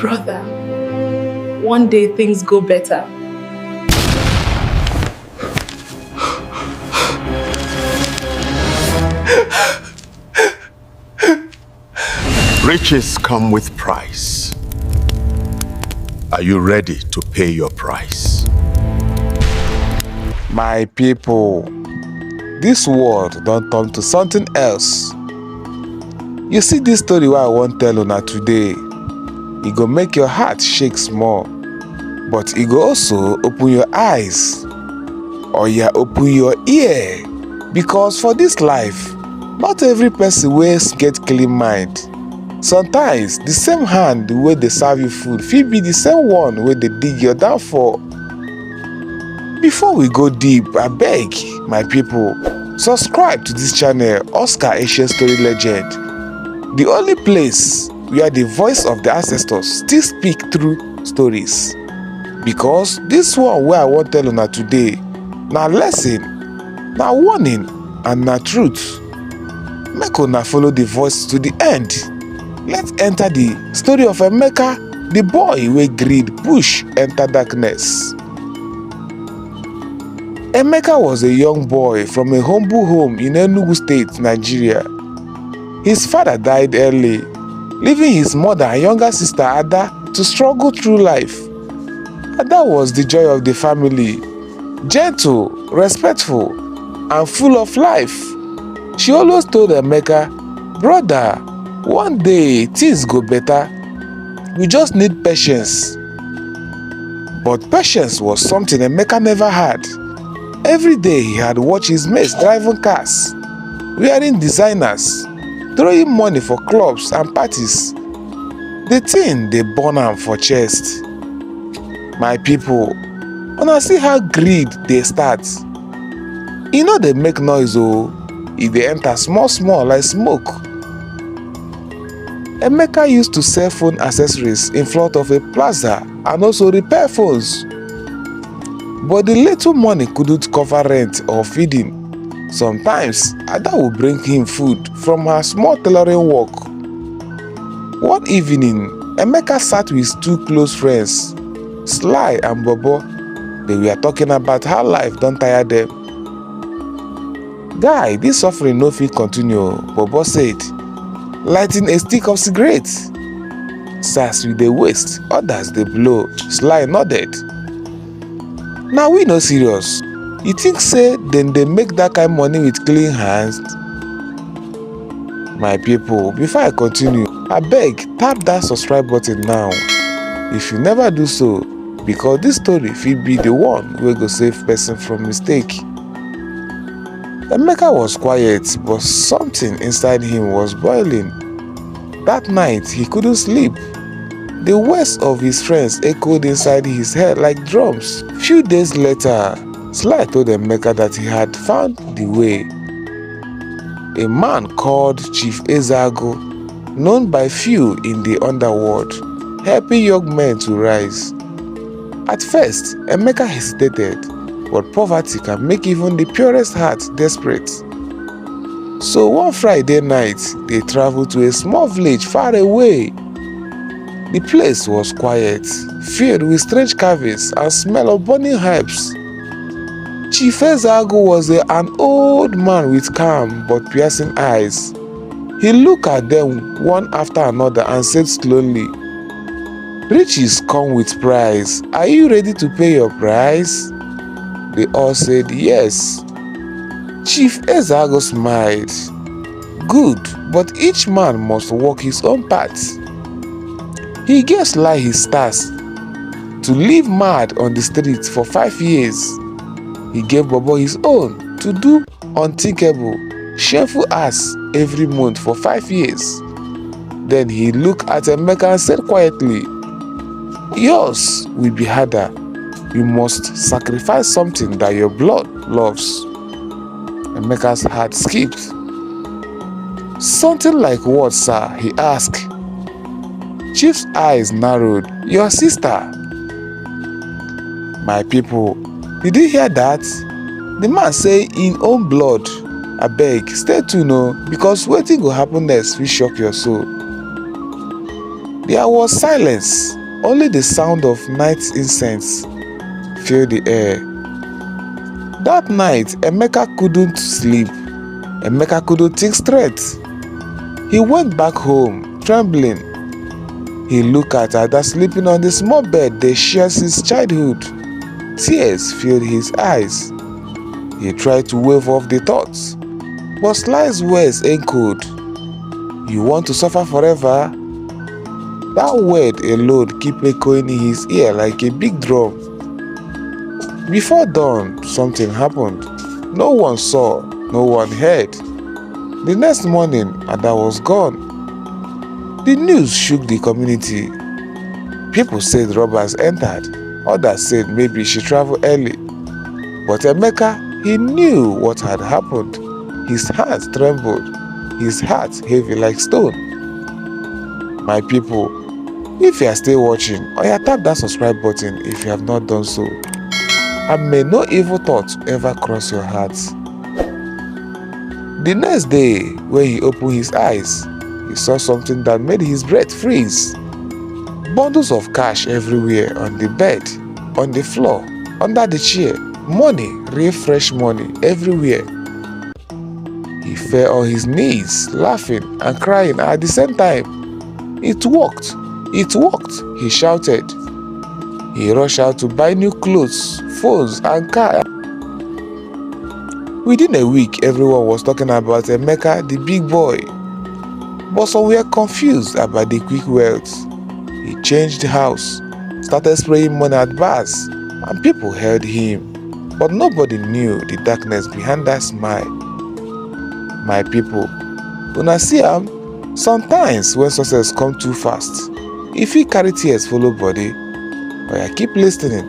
Brother, one day things go better. Riches come with price. Are you ready to pay your price? My people, this world don't turn to something else. You see this story wey I wan tell una today, e go make your heart shake small, but e go also open your eyes, or yeah, open your ear, because for this life, not every person wey get clean mind. Sometimes the same hand wey dey serve you food fit be the same one wey dey dig your downfall. Before we go deep, abeg my people, subscribe to this channel, Oscar Ancient Story Legend, the only place where the voice of the ancestors still speak through stories. Because this one wey I wan tell una today, na lesson, na warning, and na truth. Make una follow the voice to the end. Let's enter the story of Emeka, the boy wey greed push enter darkness. Emeka was a young boy from a humble home in Enugu State, Nigeria. His father died early, leaving his mother and younger sister Ada to struggle through life. Ada was the joy of the family, gentle, respectful, and full of life. She always told Emeka, "Brother, one day things go better. We just need patience." But patience was something Emeka never had. Every day he had watched his mates driving cars, wearing designers, throwing money for clubs and parties. The thing dey burn am for chest. My people, una see how greed dey start. E no dey make noise o, e dey enter small small like smoke. Emeka used to sell phone accessories in front of a plaza and also repair phones. But the little money couldn't cover rent or feeding. Sometimes, Ada would bring him food from her small tailoring work. One evening, Emeka sat with two close friends, Sly and Bobo. They were talking about how life don't tire them. "Guy, this suffering no fit continue," Bobo said, lighting a stick of cigarettes. "Sas we dey waste, others dey blow," Sly nodded. "Now we no serious. You think say dem dey make that kind money with clean hands?" My people, before I continue, abeg tap that subscribe button now if you never do so, because this story fit be the one wey go save person from mistake. Emeka was quiet, but something inside him was boiling. That night, he couldn't sleep. The words of his friends echoed inside his head like drums. Few days later, Sly told Emeka that he had found the way. A man called Chief Ezeagu, known by few in the underworld, helping young men to rise. At first, Emeka hesitated, but poverty can make even the purest heart desperate. So one Friday night, they traveled to a small village far away. The place was quiet, filled with strange carvings and smell of burning herbs. Chief Ezeagu was an old man with calm but piercing eyes. He looked at them one after another and said slowly, "Riches come with price. Are you ready to pay your price?" They all said yes. Chief Ezeagu smiled. "Good, but each man must walk his own path." He gave Sly his task to live mad on the streets for 5 years. He gave Bobo his own to do unthinkable, shameful acts every month for 5 years. Then he looked at Emeka and said quietly, "Yours will be harder. You must sacrifice something that your blood loves." Emeka's heart skipped. "Something like what, sir?" he asked. Chief's eyes narrowed. "Your sister." My people, did you hear that? The man say in own blood. Abeg, stay tuned o, because wetin go happen next will shock your soul. There was silence. Only the sound of night incense filled the air. That night, Emeka couldn't sleep. Emeka couldn't think straight. He went back home, trembling. He looked at Ada sleeping on the small bed they shared since childhood. Tears filled his eyes. He tried to wave off the thoughts, but Sly's words echoed. "You want to suffer forever?" That word alone kept echoing in his ear like a big drum. Before dawn, something happened. No one saw, no one heard. The next morning, Ada was gone. The news shook the community. People said robbers entered. Others said maybe she traveled early. But Emeka, he knew what had happened. His hands trembled, his heart heavy like stone. My people, if you are still watching, tap that subscribe button if you have not done so. And may no evil thought ever cross your heart. The next day, when he opened his eyes, he saw something that made his breath freeze. Bundles of cash everywhere, on the bed, on the floor, under the chair. Money, real fresh money, everywhere. He fell on his knees, laughing and crying at the same time. It worked! It worked! He shouted. He rushed out to buy new clothes, phones and car. Within a week, everyone was talking about Emeka, the big boy. But some were confused about the quick wealth. He changed the house, started spraying money at bars, and people heard him. But nobody knew the darkness behind that smile. My people, una see am, sometimes when success come too fast, e fit carry tears follow body. Keep listening.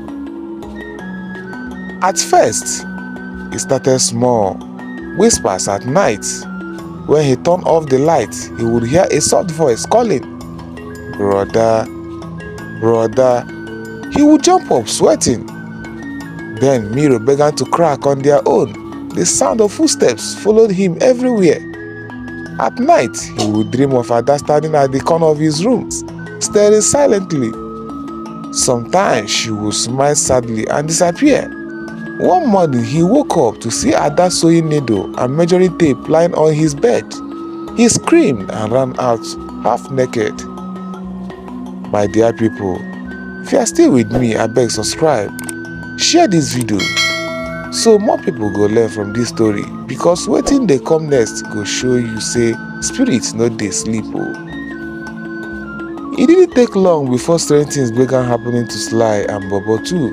At first, it started small, whispers at night. When he turned off the light, he would hear a soft voice calling, "Brother, brother." He would jump up sweating. Then mirrors began to crack on their own. The sound of footsteps followed him everywhere. At night, he would dream of Ada standing at the corner of his room, staring silently. Sometimes she would smile sadly and disappear. One morning, he woke up to see Ada sewing needle and measuring tape lying on his bed. He screamed and ran out, half naked. My dear people, if you are still with me, abeg subscribe. Share this video so more people go learn from this story, because wetin dey come next go show you say spirit no dey sleep o. It didn't take long before strange things began happening to Sly and Bobo too.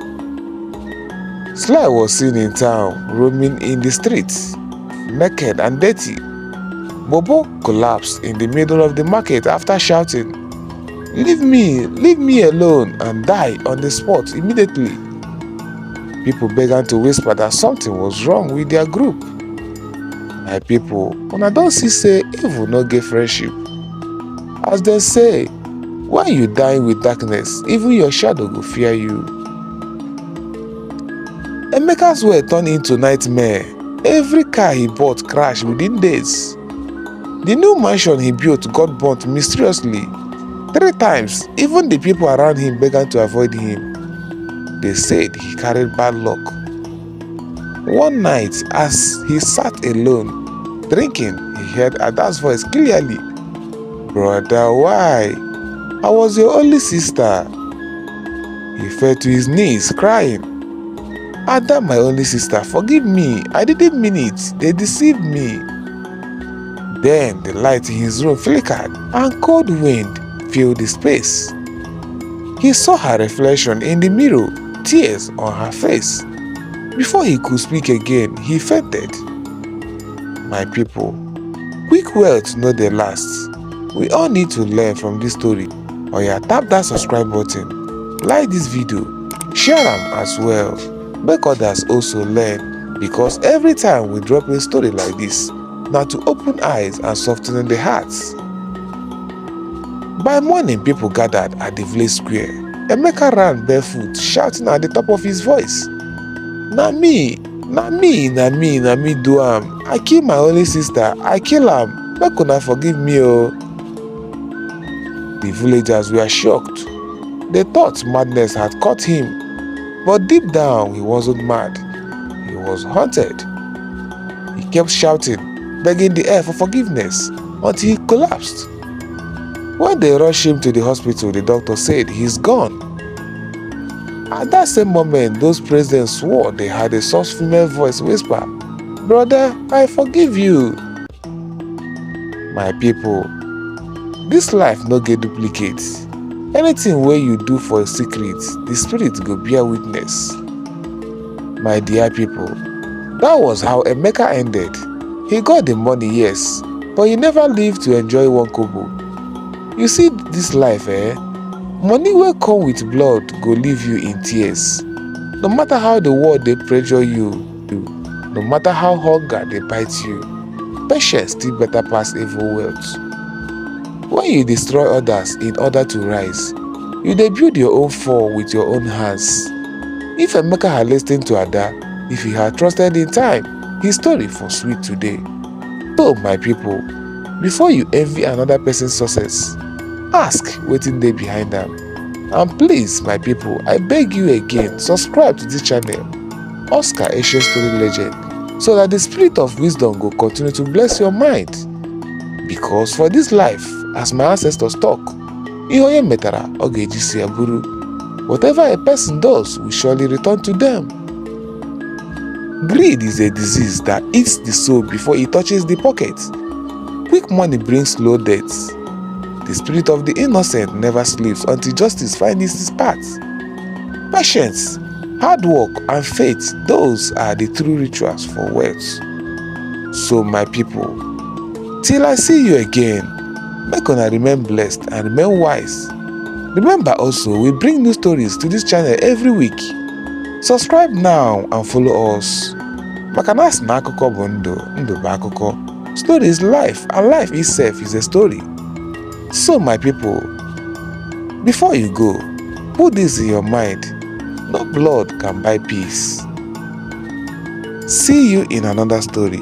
Sly was seen in town, roaming in the streets, naked and dirty. Bobo collapsed in the middle of the market after shouting, leave me alone," and died on the spot immediately. People began to whisper that something was wrong with their group. My people, una don see say evil no get friendship. As they say, when you dine with darkness, even your shadow go fear you. Emeka's world turned into nightmare. Every car he bought crashed within days. The new mansion he built got burnt mysteriously. 3 times, even the people around him began to avoid him. They said he carried bad luck. One night, as he sat alone, drinking, he heard Ada's voice clearly. "Brother, why? I was your only sister." He fell to his knees, crying, "Ada, my only sister, forgive me. I didn't mean it. They deceived me." Then the light in his room flickered, and cold wind filled the space. He saw her reflection in the mirror, tears on her face. Before he could speak again, he fainted. My people, quick wealth no dey last. We all need to learn from this story. Tap that subscribe button, like this video, share am as well. Make others also learn, because every time we drop a story like this, na to open eyes and soften the hearts. By morning, people gathered at the village square. Emeka ran barefoot, shouting at the top of his voice, "Na me do am. I kill my only sister. I kill am. Make una forgive me o." The villagers were shocked. They thought madness had caught him, but deep down he wasn't mad. He was haunted. He kept shouting, begging the air for forgiveness until he collapsed. When they rushed him to the hospital, the doctor said he's gone. At that same moment, those present swore they heard a soft female voice whisper, "Brother, I forgive you." My people, this life no get duplicate. Anything wey you do for a secret, the spirit go bear witness. My dear people, that was how Emeka ended. He got the money, yes, but he never lived to enjoy one kobo. You see this life, money wey come with blood go leave you in tears. No matter how the world dey pressure you, no matter how hunger dey bite you, patience still better pass evil wealth. When you destroy others in order to rise, you dey build your own fall with your own hands. If Emeka had listened to Ada, if he had trusted in time, his story for sweet today. So my people, before you envy another person's success, ask wetin dey behind am. And please my people, I beg you again, subscribe to this channel, Oscar Ancient Story Legend, so that the spirit of wisdom go continue to bless your mind. Because for this life, as my ancestors talk, ihe onye metara ọ ga-eji si ya buru. Whatever a person does will surely return to them. Greed is a disease that eats the soul before it touches the pocket. Quick money brings slow death. The spirit of the innocent never sleeps until justice finds its path. Patience, hard work, and faith, those are the true rituals for wealth. So my people, till I see you again, make una remain blessed and remain wise. Remember also, we bring new stories to this channel every week. Subscribe now and follow us. Maka na asị na akụkọ bụ ndụ, ndụ bụ akụkọ. Story is life, and life itself is a story. So my people, before you go, put this in your mind: no blood can buy peace. See you in another story.